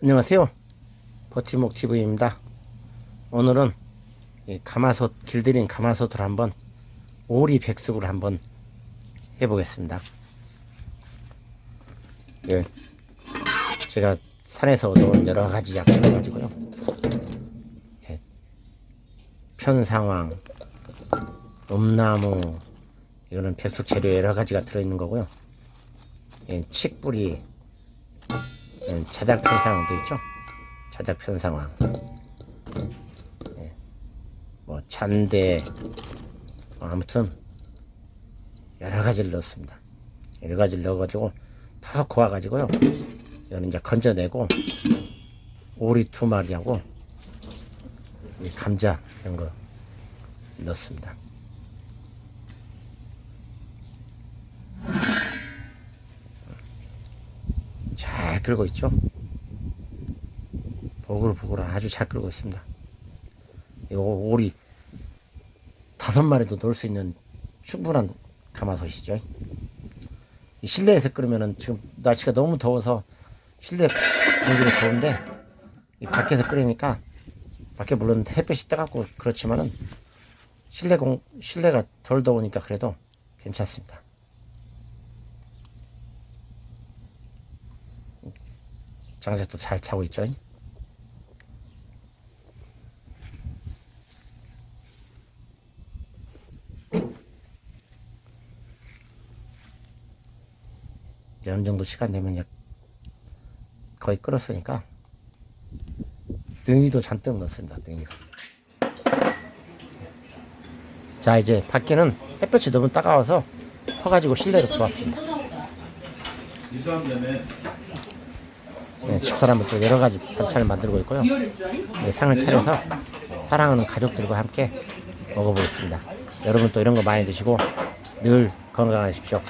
안녕하세요. 버티목 TV입니다. 오늘은 이 가마솥, 길들인 가마솥을 한번 오리 백숙을 한번 해보겠습니다. 예, 제가 산에서 얻어온 여러 가지 약재를 가지고요. 예, 편상황, 음나무, 이거는 백숙 재료 여러 가지가 들어있는 거고요. 예, 칡뿌리, 자작편상황도 있죠. 자작편상황, 뭐 잔대, 아무튼 여러 가지를 넣었습니다. 여러 가지를 넣어가지고 푹 고아가지고요. 이거는 이제 건져내고 오리 2마리하고 감자 이런 거 넣습니다. 잘 끓고 있죠. 보글보글 아주 잘 끓고 있습니다. 이거 오리 5마리도 넣을 수 있는 충분한 가마솥이죠. 이 실내에서 끓으면은 지금 날씨가 너무 더워서 실내 공기는 좋은데 이 밖에서 끓이니까 밖에 물론 햇볕이 뜨겁고 그렇지만은 실내가 덜 더우니까 그래도 괜찮습니다. 장작도 잘 차고 있죠. 이제 어느 정도 시간 되면 이제 거의 끓었으니까 능이도 잔뜩 넣습니다. 능이가. 자, 이제 밖에는 햇볕이 너무 따가워서 퍼가지고 실내로 들어왔습니다. 네, 집사람은 또 여러 가지 반찬을 만들고 있고요. 네, 상을 차려서 사랑하는 가족들과 함께 먹어보겠습니다. 여러분 또 이런 거 많이 드시고 늘 건강하십시오.